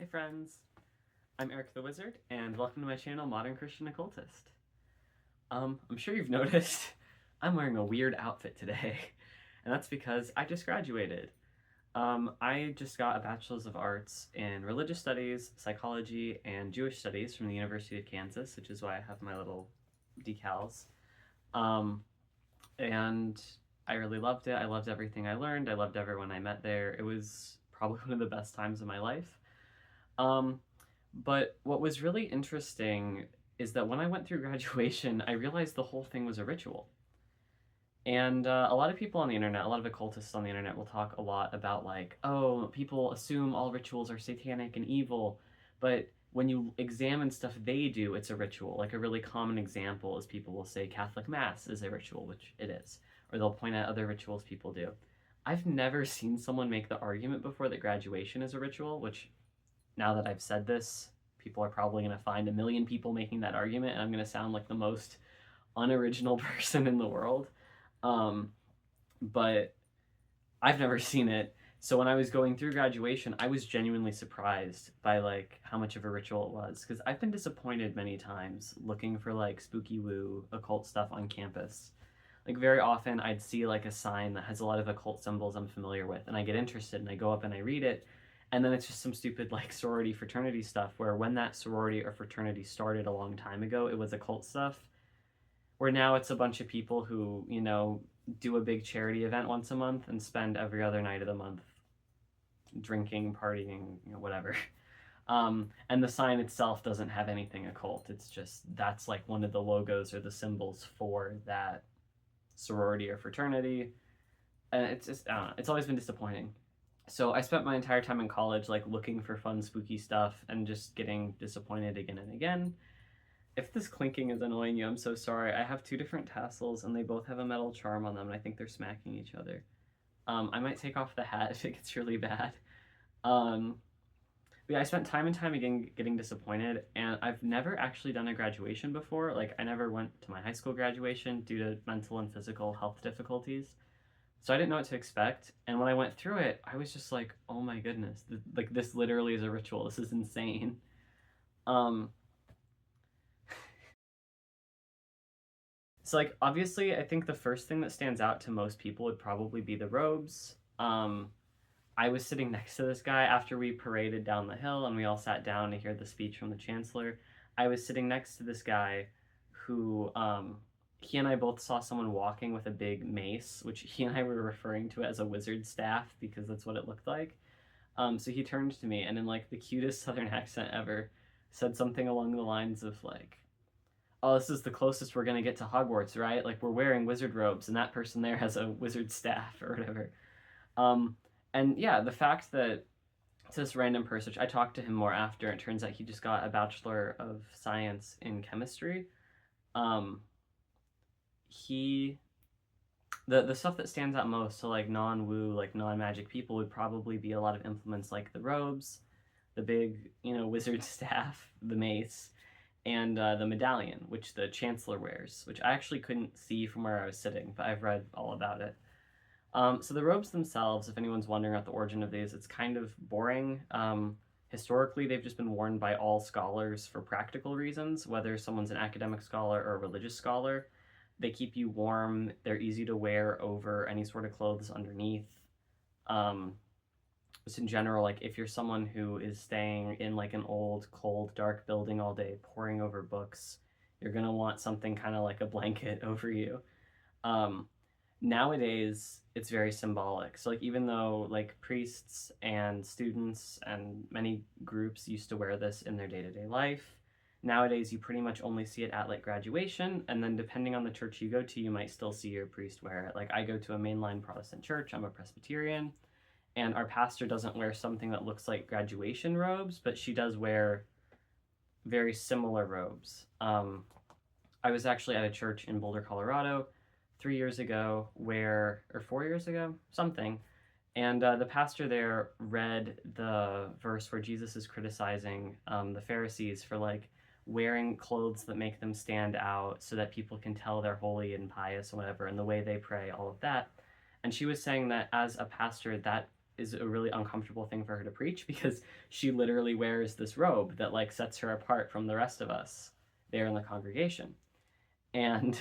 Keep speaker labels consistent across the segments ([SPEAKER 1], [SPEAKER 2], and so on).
[SPEAKER 1] Hey friends, I'm Eric the Wizard, and welcome to my channel, Modern Christian Occultist. I'm sure you've noticed I'm wearing a weird outfit today, and that's because I just graduated. I just got a Bachelor's of Arts in Religious Studies, Psychology, and Jewish Studies from the University of Kansas, which is why I have my little decals. Um, and I really loved it. I loved everything I learned. I loved everyone I met there. It was probably one of the best times of my life. Um, but what was really interesting is that when I went through graduation, I realized the whole thing was a ritual. And a lot of people on the internet, a lot of occultists on the internet will talk a lot about, like, oh, people assume all rituals are satanic and evil. But when you examine stuff they do, it's a ritual. Like, a really common example is people will say Catholic Mass is a ritual, which it is. Or they'll point out other rituals people do. I've never seen someone make the argument before that graduation is a ritual, which now that I've said this, people are probably going to find a million people making that argument, and I'm going to sound like the most unoriginal person in the world. Um, but I've never seen it. So when I was going through graduation, I was genuinely surprised by like how much of a ritual it was, because I've been disappointed many times looking for like spooky woo occult stuff on campus. Like very often I'd see like a sign that has a lot of occult symbols I'm familiar with, and I get interested and I go up and I read it, and then it's just some stupid like sorority fraternity stuff where when that sorority or fraternity started a long time ago, it was occult stuff. Where now it's a bunch of people who, do a big charity event once a month and spend every other night of the month drinking, partying, whatever. And the sign itself doesn't have anything occult. It's just that's like one of the logos or the symbols for that sorority or fraternity. And it's just, I don't know, it's always been disappointing. So I spent my entire time in college like looking for fun, spooky stuff and just getting disappointed again and again. If this clinking is annoying you, I'm so sorry. I have two different tassels and they both have a metal charm on them, and I think they're smacking each other. I might take off the hat if it gets really bad. Um, but yeah, I spent time and time again getting disappointed, and I've never actually done a graduation before. Like, I never went to my high school graduation due to mental and physical health difficulties. So I didn't know what to expect, and when I went through it, I was just like, "Oh my goodness! Like this literally is a ritual. This is insane." Um, so like obviously, I think the first thing that stands out to most people would probably be the robes. I was sitting next to this guy after we paraded down the hill, and we all sat down to hear the speech from the chancellor. I was sitting next to this guy who he and I both saw someone walking with a big mace, which he and I were referring to as a wizard staff because that's what it looked like. So he turned to me and in like the cutest southern accent ever said something along the lines of like, "Oh, this is the closest we're gonna get to Hogwarts, right? Like we're wearing wizard robes, and that person there has a wizard staff or whatever." Um, and yeah, the fact that it's this random person, which I talked to him more after, it turns out he just got a Bachelor of Science in chemistry. Um, he the stuff that stands out most to like non-woo, like non-magic people would probably be a lot of implements like the robes, the big, wizard staff, the mace, and the medallion, which the chancellor wears, which I actually couldn't see from where I was sitting, but I've read all about it. So the robes themselves, if anyone's wondering about the origin of these, it's kind of boring. Historically, they've just been worn by all scholars for practical reasons, whether someone's an academic scholar or a religious scholar. They keep you warm. They're easy to wear over any sort of clothes underneath. Um, just in general, like if you're someone who is staying in like an old, cold, dark building all day, poring over books, you're gonna want something kind of like a blanket over you. Um, Nowadays it's very symbolic. So like even though like priests and students and many groups used to wear this in their day-to-day life, nowadays you pretty much only see it at like graduation, and then depending on the church you go to, you might still see your priest wear it. Like I go to a mainline Protestant church, I'm a Presbyterian, and our pastor doesn't wear something that looks like graduation robes, but she does wear very similar robes. I was actually at a church in Boulder, Colorado 3 years ago, or 4 years ago, something, and the pastor there read the verse where Jesus is criticizing the Pharisees for like wearing clothes that make them stand out so that people can tell they're holy and pious and whatever, and the way they pray, all of that. And she was saying that as a pastor, that is a really uncomfortable thing for her to preach because she literally wears this robe that like sets her apart from the rest of us there in the congregation. And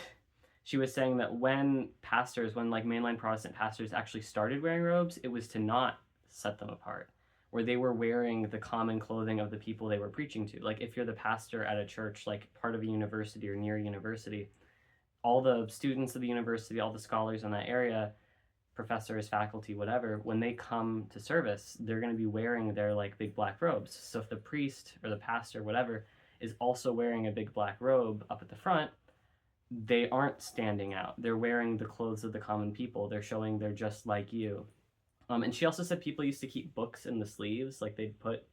[SPEAKER 1] she was saying that when like mainline Protestant pastors actually started wearing robes, it was to not set them apart, where they were wearing the common clothing of the people they were preaching to. Like if you're the pastor at a church, like part of a university or near a university, all the students of the university, all the scholars in that area, professors, faculty, whatever, when they come to service, they're going to be wearing their like big black robes. So if the priest or the pastor, whatever, is also wearing a big black robe up at the front, they aren't standing out. They're wearing the clothes of the common people. They're showing they're just like you. And she also said people used to keep books in the sleeves, like they'd put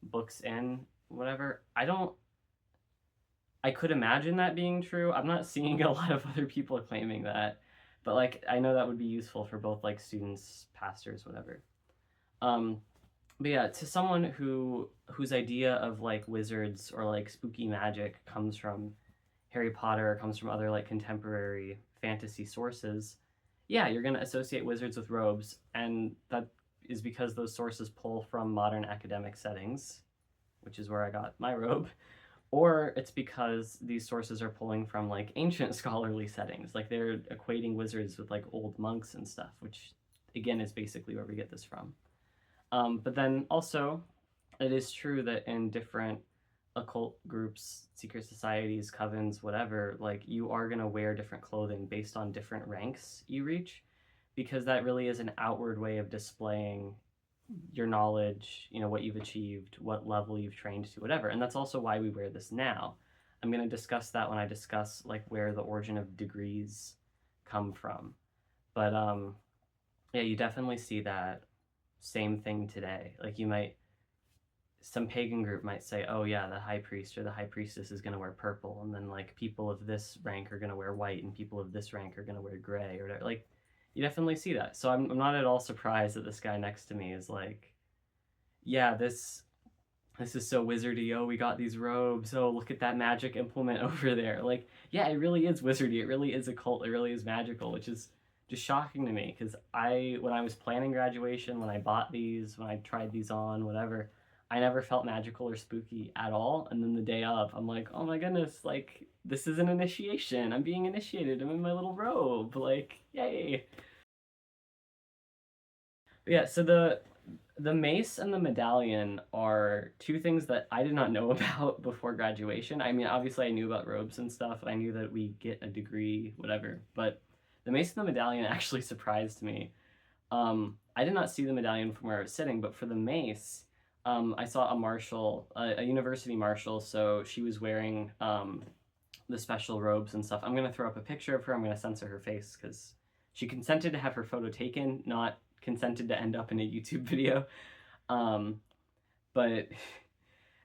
[SPEAKER 1] books in, whatever. I could imagine that being true. I'm not seeing a lot of other people claiming that, but like I know that would be useful for both like students, pastors, whatever. But yeah, to someone whose idea of like wizards or like spooky magic comes from Harry Potter, comes from other like contemporary fantasy sources, yeah, you're going to associate wizards with robes, and that is because those sources pull from modern academic settings, which is where I got my robe, or it's because these sources are pulling from like ancient scholarly settings, like they're equating wizards with like old monks and stuff, which again is basically where we get this from. But then also, it is true that in different occult groups, secret societies, covens, whatever, like you are going to wear different clothing based on different ranks you reach, because that really is an outward way of displaying your knowledge, you know, what you've achieved, what level you've trained to, whatever. And that's also why we wear this now. I'm going to discuss that when I discuss like where the origin of degrees come from. But yeah, you definitely see that same thing today. Like some pagan group might say, oh yeah, the high priest or the high priestess is going to wear purple, and then like people of this rank are going to wear white, and people of this rank are going to wear gray, or whatever. Like you definitely see that. So I'm not at all surprised that this guy next to me is like, yeah, this is so wizardy. Oh, we got these robes. Oh, look at that magic implement over there. Like, yeah, it really is wizardy. It really is a cult. It really is magical, which is just shocking to me, because when I was planning graduation, when I bought these, when I tried these on, whatever, I never felt magical or spooky at all. And then the day of, I'm like, oh my goodness, like, this is an initiation. I'm being initiated. I'm in my little robe. Like, yay. But yeah, so the mace and the medallion are two things that I did not know about before graduation. I mean, obviously I knew about robes and stuff. I knew that we get a degree, whatever. But the mace and the medallion actually surprised me. I did not see the medallion from where I was sitting, but for the mace, I saw a marshal, a university marshal, so she was wearing the special robes and stuff. I'm going to throw up a picture of her. I'm going to censor her face because she consented to have her photo taken, not consented to end up in a YouTube video. But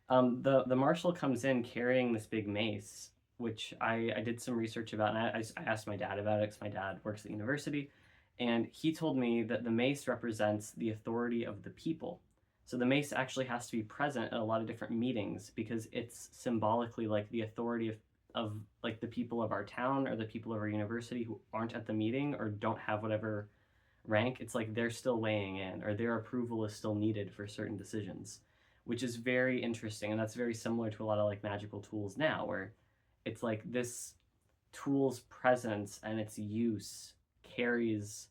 [SPEAKER 1] the marshal comes in carrying this big mace, which I did some research about, and I asked my dad about it because my dad works at university, and he told me that the mace represents the authority of the people. So the mace actually has to be present at a lot of different meetings because it's symbolically like the authority of like the people of our town or the people of our university who aren't at the meeting or don't have whatever rank. It's like they're still weighing in, or their approval is still needed for certain decisions, which is very interesting. And that's very similar to a lot of like magical tools now, where it's like this tool's presence and its use carries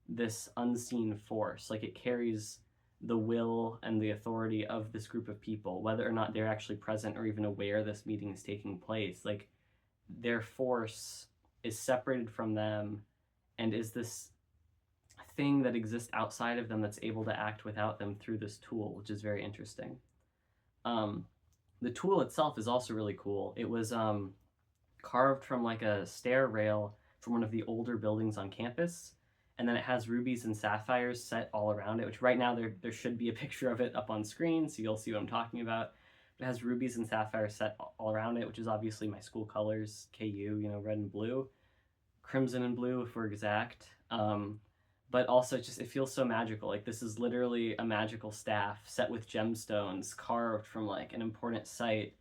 [SPEAKER 1] this unseen force. Like it carries the will and the authority of this group of people, whether or not they're actually present or even aware this meeting is taking place. Like their force is separated from them and is this thing that exists outside of them that's able to act without them through this tool, which is very interesting. The tool itself is also really cool. It was carved from like a stair rail from one of the older buildings on campus, and then it has rubies and sapphires set all around it, which right now there should be a picture of it up on screen, so you'll see what I'm talking about. It has rubies and sapphires set all around it, which is obviously my school colors, KU, you know, red and blue, crimson and blue if we're exact. But also it feels so magical. Like this is literally a magical staff set with gemstones carved from like an important site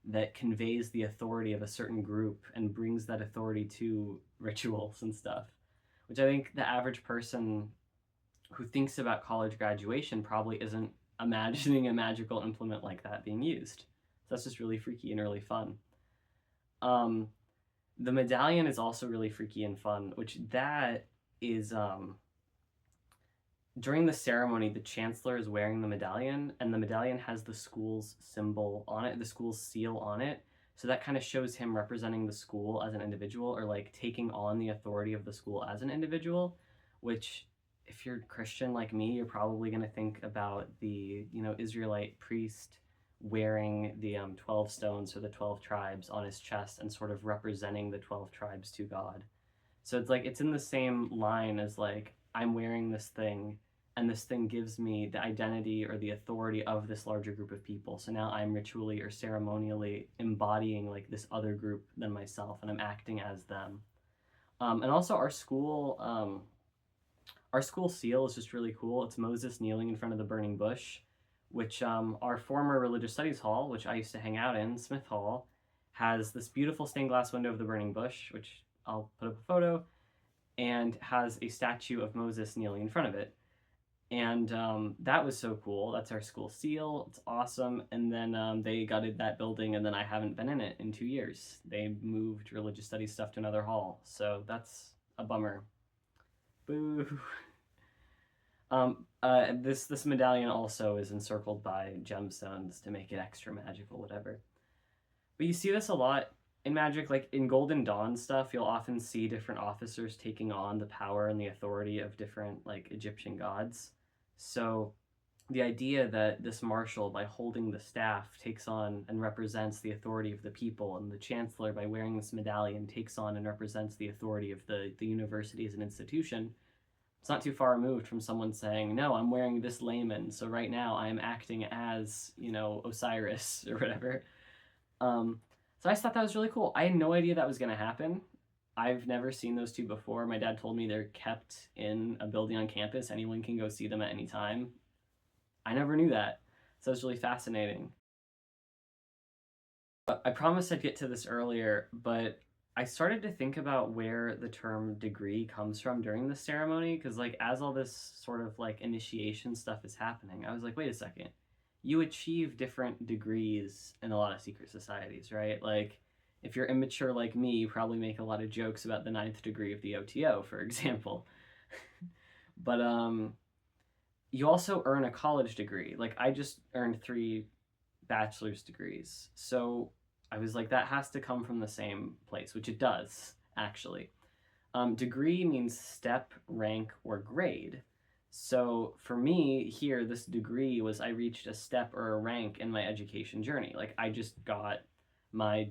[SPEAKER 1] that conveys the authority of a certain group and brings that authority to rituals and stuff, which I think the average person who thinks about college graduation probably isn't imagining a magical implement like that being used. So that's just really freaky and really fun. Um, the medallion is also really freaky and fun, which that is during the ceremony, the chancellor is wearing the medallion, and the medallion has the school's symbol on it, the school's seal on it. So that kind of shows him representing the school as an individual, or like taking on the authority of the school as an individual, which if you're Christian like me, you're probably going to think about the, Israelite priest wearing the 12 stones or the 12 tribes on his chest and sort of representing the 12 tribes to God. So it's like it's in the same line as like I'm wearing this thing and this thing gives me the identity or the authority of this larger group of people. So now I'm ritually or ceremonially embodying like this other group than myself, and I'm acting as them. And also our school seal is just really cool. It's Moses kneeling in front of the burning bush, which our former religious studies hall, which I used to hang out in, Smith Hall, has this beautiful stained glass window of the burning bush, which I'll put up a photo, and has a statue of Moses kneeling in front of it. And that was so cool. That's our school seal. It's awesome. And then they gutted that building, and then I haven't been in it in 2 years. They moved religious studies stuff to another hall, so that's a bummer. Boo. This medallion also is encircled by gemstones to make it extra magical, whatever. But you see this a lot in Magic, like in Golden Dawn stuff. You'll often see different officers taking on the power and the authority of different like Egyptian gods. So the idea that this marshal, by holding the staff, takes on and represents the authority of the people, and the chancellor, by wearing this medallion, takes on and represents the authority of the university as an institution, it's not too far removed from someone saying, no, I'm wearing this layman, so right now I'm acting as, Osiris or whatever. So I just thought that was really cool. I had no idea that was going to happen. I've never seen those two before. My dad told me they're kept in a building on campus. Anyone can go see them at any time. I never knew that. So it's really fascinating. I promised I'd get to this earlier, but I started to think about where the term degree comes from during the ceremony, because like as all this sort of like initiation stuff is happening, I was like, wait a second. You achieve different degrees in a lot of secret societies, right? Like if you're immature like me, you probably make a lot of jokes about the 9th degree of the OTO, for example. But you also earn a college degree. Like I just earned 3 bachelor's degrees. So I was like, that has to come from the same place, which it does, actually. Degree means step, rank, or grade. So for me here, this degree was I reached a step or a rank in my education journey. Like I just got my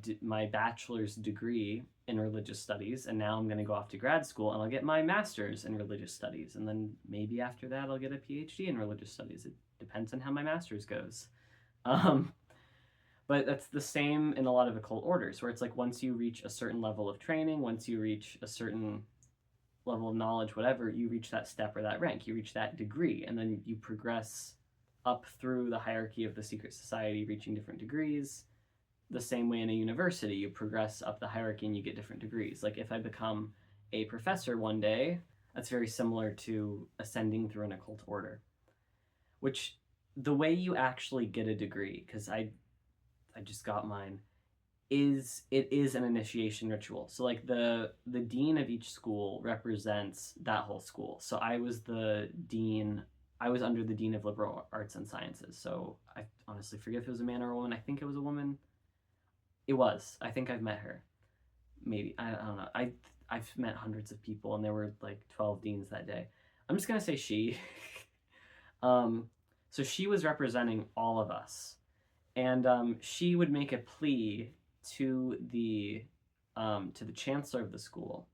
[SPEAKER 1] bachelor's degree in religious studies, and now I'm going to go off to grad school and I'll get my master's in religious studies, and then maybe after that I'll get a PhD in religious studies. It depends on how my master's goes. But that's the same in a lot of occult orders, where it's like once you reach a certain level of training, once you reach a certain level of knowledge, whatever, you reach that step or that rank, you reach that degree, and then you progress up through the hierarchy of the secret society, reaching different degrees. The same way in a university, you progress up the hierarchy and you get different degrees. Like if I become a professor one day, that's very similar to ascending through an occult order. Which the way you actually get a degree, because I just got mine, is an initiation ritual. So like the dean of each school represents that whole school. So I was the dean. I was under the dean of liberal arts and sciences. So I honestly forget if it was a man or a woman. I think it was a woman. It was. I think I've met her. Maybe. I don't know. I've met hundreds of people, and there were like 12 deans that day. I'm just gonna say she. So she was representing all of us, and she would make a plea to the chancellor of the school,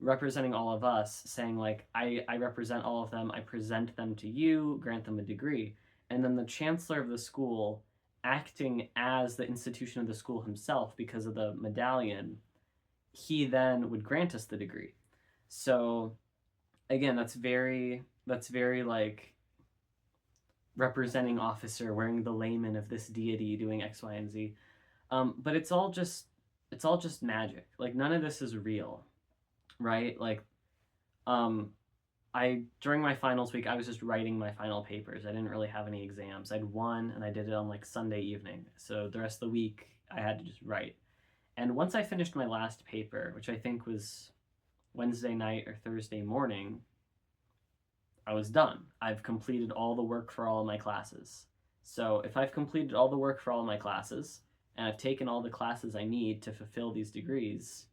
[SPEAKER 1] representing all of us, saying like, I represent all of them, I present them to you, grant them a degree. And then the chancellor of the school, acting as the institution of the school himself because of the medallion, he then would grant us the degree. So again, that's very like representing officer wearing the layman of this deity doing X, Y, and Z. But it's all just magic. Like none of this is real, right? Like during my finals week, I was just writing my final papers. I didn't really have any exams. I had one, and I did it on like Sunday evening. So the rest of the week, I had to just write. And once I finished my last paper, which I think was Wednesday night or Thursday morning, I was done. I've completed all the work for all of my classes. So if I've completed all the work for all of my classes, and I've taken all the classes I need to fulfill these degrees,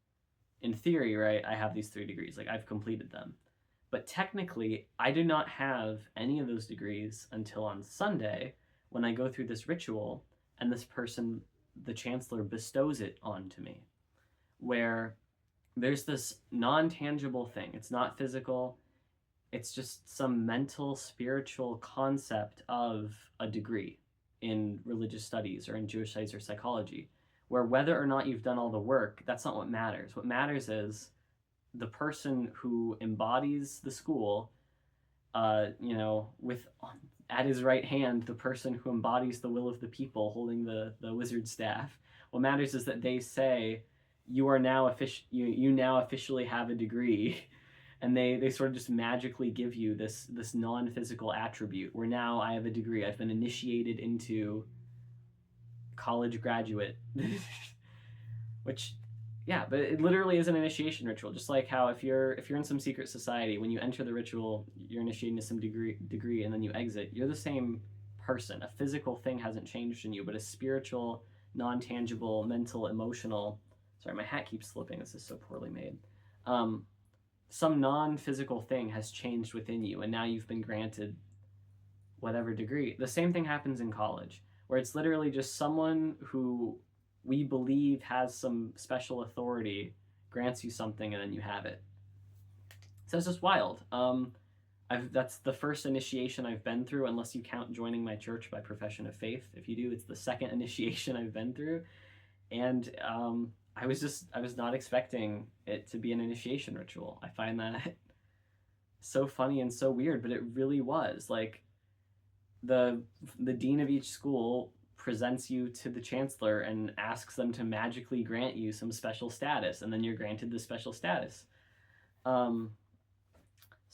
[SPEAKER 1] in theory, right, I have these 3 degrees. Like, I've completed them. But technically, I do not have any of those degrees until on Sunday when I go through this ritual and this person, the chancellor, bestows it onto me, where there's this non-tangible thing. It's not physical. It's just some mental, spiritual concept of a degree in religious studies or in Jewish studies or psychology, where whether or not you've done all the work, that's not what matters. What matters is the person who embodies the school, with at his right hand, the person who embodies the will of the people holding the wizard staff. What matters is that they say, you are now you now officially have a degree. And they sort of just magically give you this non-physical attribute where now I have a degree. I've been initiated into college graduate. Which, yeah, but it literally is an initiation ritual. Just like how if you're in some secret society, when you enter the ritual, you're initiating to some degree, and then you exit. You're the same person. A physical thing hasn't changed in you, but a spiritual, non-tangible, mental, emotional. Sorry, my hat keeps slipping. This is so poorly made. Some non-physical thing has changed within you, and now you've been granted whatever degree. The same thing happens in college, where it's literally just someone who we believe has some special authority grants you something, and then you have it. So it's just wild. That's the first initiation I've been through, unless you count joining my church by profession of faith. If you do, it's the second initiation I've been through, and I was not expecting it to be an initiation ritual. I find that so funny and so weird, but it really was. Like, the dean of each school presents you to the chancellor and asks them to magically grant you some special status, and then you're granted the special status. So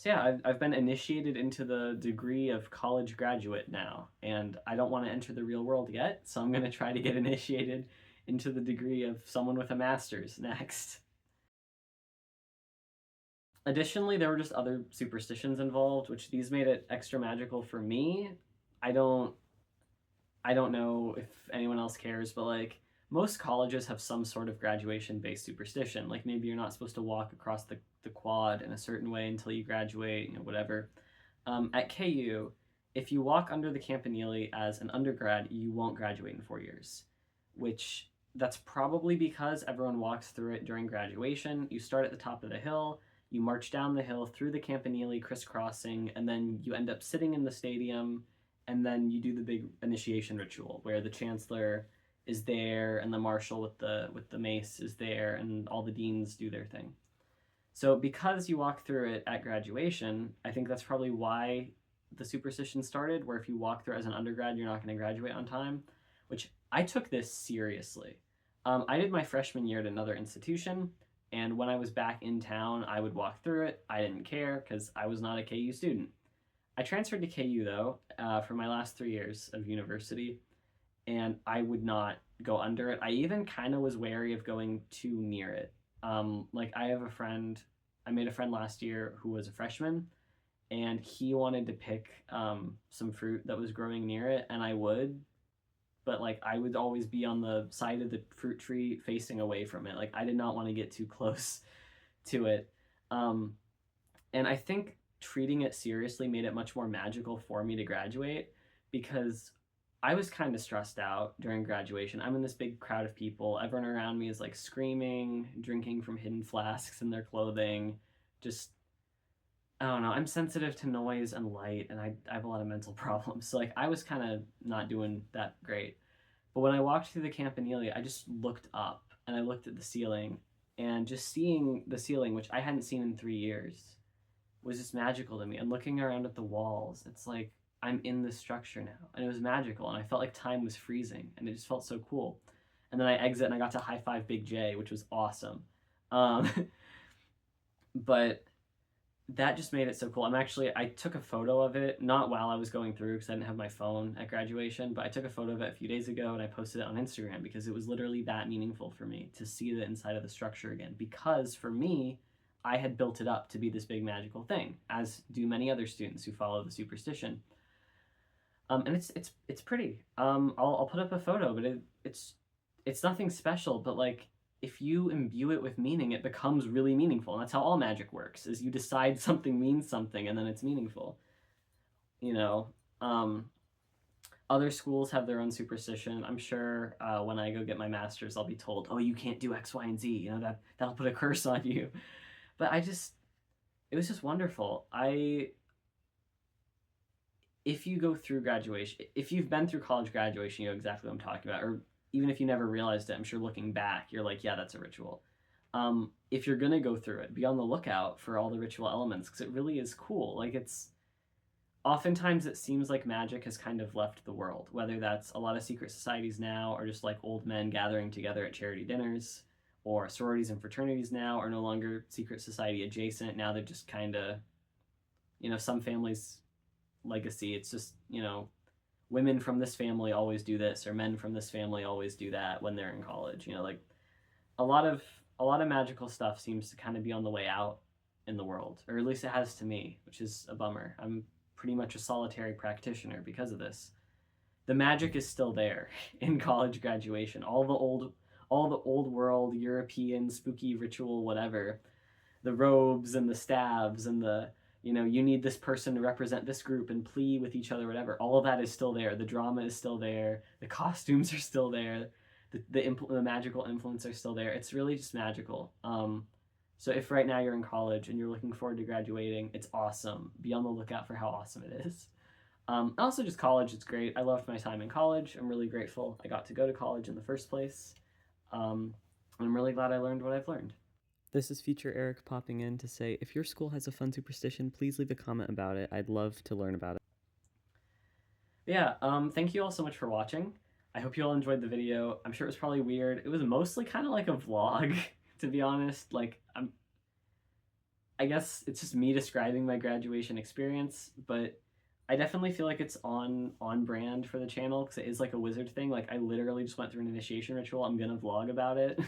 [SPEAKER 1] yeah, I've been initiated into the degree of college graduate now, and I don't want to enter the real world yet, so I'm going to try to get initiated into the degree of someone with a master's next. Additionally, there were just other superstitions involved, which these made it extra magical for me. I don't know if anyone else cares, but like, most colleges have some sort of graduation-based superstition. Like, maybe you're not supposed to walk across the quad in a certain way until you graduate, whatever. At KU, if you walk under the campanile as an undergrad, you won't graduate in 4 years, which that's probably because everyone walks through it during graduation. You start at the top of the hill, you march down the hill through the campanile, crisscrossing, and then you end up sitting in the stadium, and then you do the big initiation ritual where the chancellor is there and the marshal with the mace is there, and all the deans do their thing. So because you walk through it at graduation, I think that's probably why the superstition started, where if you walk through it as an undergrad, you're not going to graduate on time, which I took this seriously. I did my freshman year at another institution, and when I was back in town, I would walk through it. I didn't care because I was not a KU student. I transferred to KU, though, for my last 3 years of university, and I would not go under it. I even kind of was wary of going too near it. Like, I made a friend last year who was a freshman, and he wanted to pick some fruit that was growing near it, and I would, but like, I would always be on the side of the fruit tree facing away from it. Like, I did not want to get too close to it. And I think treating it seriously made it much more magical for me to graduate, because I was kind of stressed out during graduation. I'm in this big crowd of people. Everyone around me is like screaming, drinking from hidden flasks in their clothing. Just, I don't know. I'm sensitive to noise and light, and I have a lot of mental problems. So like, I was kind of not doing that great. But when I walked through the campanile, I just looked up and I looked at the ceiling, and just seeing the ceiling, which I hadn't seen in 3 years, was just magical to me. And looking around at the walls, it's like, I'm in this structure now, and it was magical, and I felt like time was freezing, and it just felt so cool. And then I exit, and I got to high five Big J, which was awesome. But that just made it so cool. I took a photo of it, not while I was going through because I didn't have my phone at graduation, but I took a photo of it a few days ago and I posted it on Instagram because it was literally that meaningful for me to see the inside of the structure again. Because for me, I had built it up to be this big magical thing, as do many other students who follow the superstition. And it's pretty. I'll put up a photo, but it's nothing special. But like, if you imbue it with meaning, it becomes really meaningful. And that's how all magic works: is you decide something means something, and then it's meaningful. You know, other schools have their own superstition. I'm sure when I go get my master's, I'll be told, "Oh, you can't do X, Y, and Z. You know that'll put a curse on you." But it was just wonderful. If you go through graduation, if you've been through college graduation, you know exactly what I'm talking about. Or even if you never realized it, I'm sure looking back, you're like, yeah, that's a ritual. If you're gonna go through it, be on the lookout for all the ritual elements because it really is cool. Like oftentimes it seems like magic has kind of left the world, whether that's a lot of secret societies now or just like old men gathering together at charity dinners, or sororities and fraternities now are no longer secret society adjacent. Now they're just kind of, some families legacy. It's just, women from this family always do this, or men from this family always do that when they're in college. Like a lot of magical stuff seems to kind of be on the way out in the world, or at least it has to me, which is a bummer. I'm pretty much a solitary practitioner because of this. The magic is still there in college graduation. All the old world European spooky ritual, whatever, the robes and the staves and the you need this person to represent this group and plead with each other, whatever. All of that is still there. The drama is still there. The costumes are still there. The magical influence are still there. It's really just magical. So if right now you're in college and you're looking forward to graduating, it's awesome. Be on the lookout for how awesome it is. Also, just college, it's great. I loved my time in college. I'm really grateful I got to go to college in the first place. I'm really glad I learned what I've learned. This is Future Eric popping in to say, if your school has a fun superstition, please leave a comment about it. I'd love to learn about it. Yeah, thank you all so much for watching. I hope you all enjoyed the video. I'm sure it was probably weird. It was mostly kind of like a vlog, to be honest. Like, I guess it's just me describing my graduation experience, but I definitely feel like it's on brand for the channel because it is like a wizard thing. Like, I literally just went through an initiation ritual. I'm gonna vlog about it.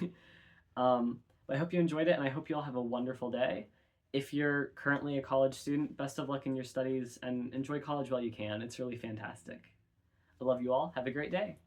[SPEAKER 1] But I hope you enjoyed it, and I hope you all have a wonderful day. If you're currently a college student, best of luck in your studies, and enjoy college while you can. It's really fantastic. I love you all. Have a great day.